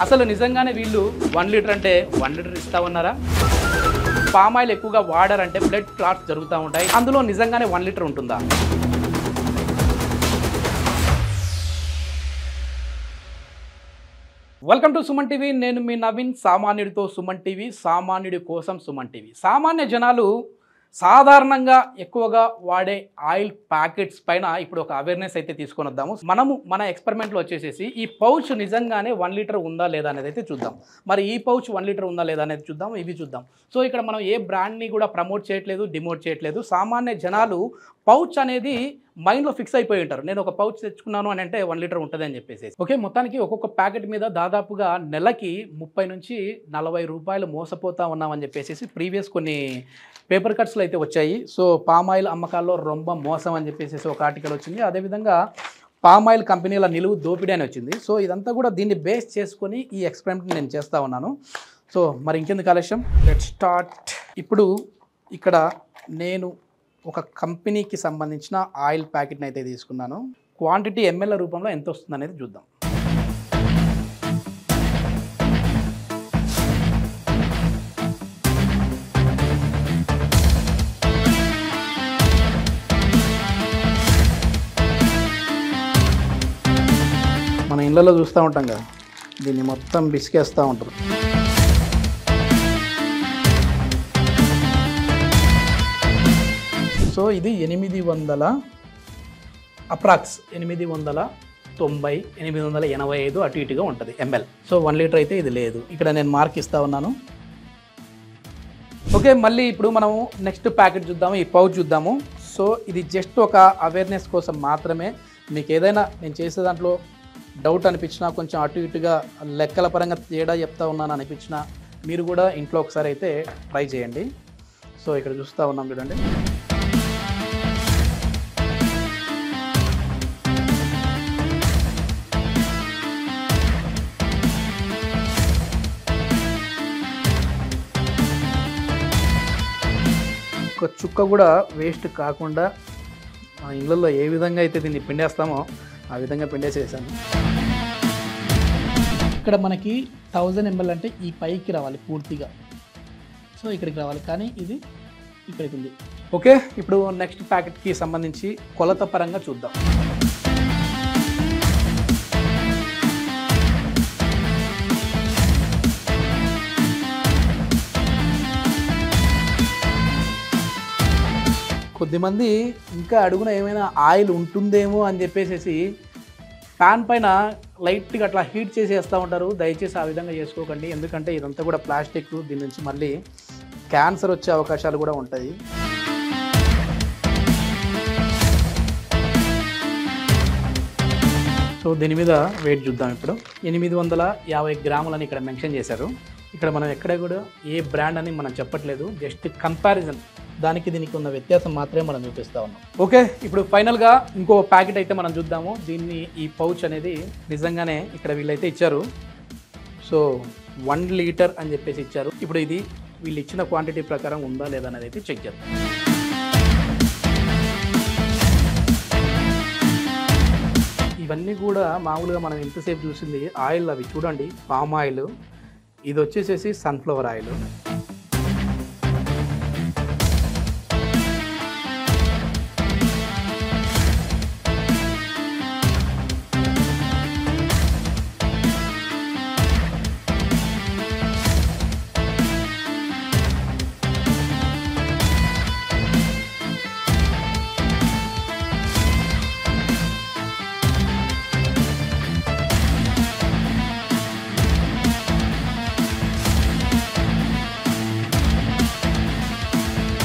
అసలు నిజంగానే వీళ్ళు 1 లీటర్ అంటే 1 లీటర్ ఇస్తా ఉన్నారా? పామ్ ఆయిల్ ఎక్కువగా వాడారంటే బ్లడ్ క్లాట్స్ జరుగుతూ ఉంటాయి. అందులో నిజంగానే 1 లీటర్ ఉంటుందా? Welcome to Suman TV. నేను మీ నవీన్. సామాన్యుడితో సుమన్ టీవీ, సామాన్యుడి కోసం సుమన్ టీవీ. సామాన్య జనాలు సాధారణంగా ఎక్కువగా వాడే ఆయిల్ ప్యాకెట్స్ పైన ఇప్పుడు ఒక అవేర్నెస్ అయితే తీసుకొని వద్దాము. మనము మన ఎక్స్పెరిమెంట్లో వచ్చేసేసి ఈ పౌచ్ నిజంగానే 1 లీటర్ ఉందా లేదా అనేది అయితే చూద్దాం. మరి ఈ పౌచ్ 1 లీటర్ ఉందా లేదా అనేది చూద్దాం. ఇవి చూద్దాం. సో ఇక్కడ మనం ఏ బ్రాండ్ని కూడా ప్రమోట్ చేయట్లేదు, డిమోట్ చేయట్లేదు. సామాన్య జనాలు పౌచ్ అనేది మైండ్లో ఫిక్స్ అయిపోయి ఉంటారు. నేను ఒక పౌచ్ తెచ్చుకున్నాను అని అంటే 1 లీటర్ ఉంటుంది అని చెప్పేసి. ఓకే, మొత్తానికి ఒక్కొక్క ప్యాకెట్ మీద దాదాపుగా నెలకి 30 నుంచి 40 రూపాయలు మోసపోతా ఉన్నామని చెప్పేసి ప్రీవియస్ కొన్ని పేపర్ కట్స్లో అయితే వచ్చాయి. సో పామ్ ఆయిల్ అమ్మకాల్లో రొంబ మోసం అని చెప్పేసి ఒక ఆర్టికల్ వచ్చింది. అదేవిధంగా పామ్ ఆయిల్ కంపెనీల నిలువు దోపిడీ అని వచ్చింది. సో ఇదంతా కూడా దీన్ని బేస్ చేసుకొని ఈ ఎక్స్పెరిమెంట్ నేను చేస్తూ ఉన్నాను. సో మరి ఇంకెందుకు ఆలస్యం, లెట్ స్టార్ట్. ఇప్పుడు ఇక్కడ నేను ఒక కంపెనీకి సంబంధించిన ఆయిల్ ప్యాకెట్ని అయితే తీసుకున్నాను. క్వాంటిటీ ఎంఎల్ రూపంలో ఎంత వస్తుంది అనేది చూద్దాం. మన ఇళ్ళలో చూస్తూ ఉంటాం కదా, దీన్ని మొత్తం బిసికేస్తూ ఉంటారు. సో ఇది 800 అప్రాక్స్ 890 885 అటు ఇటుగా ఉంటుంది ఎంఎల్. సో 1 లీటర్ అయితే ఇది లేదు. ఇక్కడ నేను మార్క్ ఇస్తూ ఉన్నాను. ఓకే, మళ్ళీ ఇప్పుడు మనము నెక్స్ట్ ప్యాకెట్ చూద్దాము, ఈ పౌచ్ చూద్దాము. సో ఇది జస్ట్ ఒక అవేర్నెస్ కోసం మాత్రమే. మీకు ఏదైనా నేను చేసే దాంట్లో డౌట్ అనిపించినా, కొంచెం అటు ఇటుగా లెక్కల పరంగా తేడా చెప్తా ఉన్నాను అనిపించినా, మీరు కూడా ఇంట్లో ఒకసారి అయితే ట్రై చేయండి. సో ఇక్కడ చూస్తూ ఉన్నాం చూడండి. ఒక చుక్క కూడా వేస్ట్ కాకుండా మన ఇళ్ళల్లో ఏ విధంగా అయితే దీన్ని పిండేస్తామో ఆ విధంగా పిండేసేసాను. ఇక్కడ మనకి 1000 ml అంటే ఈ పైకి రావాలి పూర్తిగా. సో ఇక్కడికి రావాలి, కానీ ఇది ఇక్కడికి ఉంది. ఓకే, ఇప్పుడు నెక్స్ట్ ప్యాకెట్కి సంబంధించి కొలత పరంగా చూద్దాం. కొద్దిమంది ఇంకా అడుగున ఏమైనా ఆయిల్ ఉంటుందేమో అని చెప్పేసి ప్యాన్ పైన లైట్గా అట్లా హీట్ చేసి వేస్తూ ఉంటారు. దయచేసి ఆ విధంగా చేసుకోకండి. ఎందుకంటే ఇదంతా కూడా ప్లాస్టిక్, దీని నుంచి మళ్ళీ క్యాన్సర్ వచ్చే అవకాశాలు కూడా ఉంటాయి. సో దీని మీద వెయిట్ చూద్దాం. ఇప్పుడు 850 గ్రాములని ఇక్కడ మెన్షన్ చేశారు. ఇక్కడ మనం ఎక్కడ కూడా ఏ బ్రాండ్ అని మనం చెప్పట్లేదు, జస్ట్ కంపారిజన్, దానికి దీనికి ఉన్న వ్యత్యాసం మాత్రమే మనం చూపిస్తూ ఉన్నాం. ఓకే, ఇప్పుడు ఫైనల్గా ఇంకో ప్యాకెట్ అయితే మనం చూద్దాము. దీన్ని ఈ పౌచ్ అనేది నిజంగానే ఇక్కడ వీళ్ళైతే ఇచ్చారు. సో 1 లీటర్ అని చెప్పేసి ఇచ్చారు. ఇప్పుడు ఇది వీళ్ళు ఇచ్చిన క్వాంటిటీ ప్రకారం ఉందా లేదా అనేది అయితే చెక్ చేద్దాం. ఇవన్నీ కూడా మామూలుగా మనం ఎంతసేపు చూసింది ఆయిల్, అవి చూడండి పామ్ ఆయిల్, ఇది వచ్చేసేసి సన్ఫ్లవర్ ఆయిల్.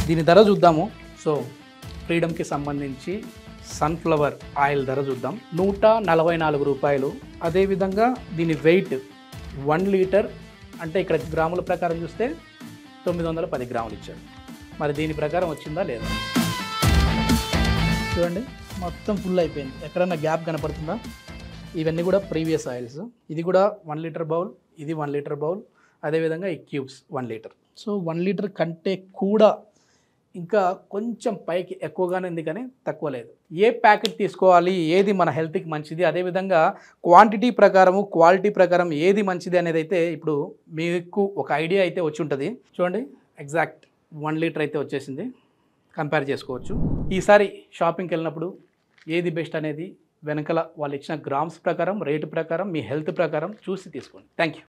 దీని ధర చూద్దాము. సో ఫ్రీడమ్కి సంబంధించి సన్ఫ్లవర్ ఆయిల్ ధర చూద్దాం, 144 రూపాయలు. అదేవిధంగా దీని వెయిట్ 1 లీటర్ అంటే ఇక్కడ గ్రాముల ప్రకారం చూస్తే 910 గ్రాములు ఇచ్చాడు. మరి దీని ప్రకారం వచ్చిందా లేదా చూడండి. మొత్తం ఫుల్ అయిపోయింది, ఎక్కడన్నా గ్యాప్ కనపడుతుందా? ఇవన్నీ కూడా ప్రీవియస్ ఆయిల్స్. ఇది కూడా 1 లీటర్ బౌల్, ఇది 1 లీటర్ బౌల్, అదేవిధంగా ఈ క్యూబ్స్ 1 లీటర్. సో 1 లీటర్ కంటే కూడా ఇంకా కొంచెం పైకి ఎక్కువగానే ఉంది, కానీ తక్కువ లేదు. ఏ ప్యాకెట్ తీసుకోవాలి, ఏది మన హెల్త్కి మంచిది, అదేవిధంగా క్వాంటిటీ ప్రకారము క్వాలిటీ ప్రకారం ఏది మంచిది అనేది అయితే ఇప్పుడు మీకు ఒక ఐడియా అయితే వచ్చి ఉంటుంది. చూడండి, ఎగ్జాక్ట్ 1 లీటర్ అయితే వచ్చేసింది. కంపేర్ చేసుకోవచ్చు. ఈసారి షాపింగ్కి వెళ్ళినప్పుడు ఏది బెస్ట్ అనేది వెనకాల వాళ్ళు ఇచ్చిన గ్రామ్స్ ప్రకారం, రేటు ప్రకారం, మీ హెల్త్ ప్రకారం చూసి తీసుకోండి. Thank you.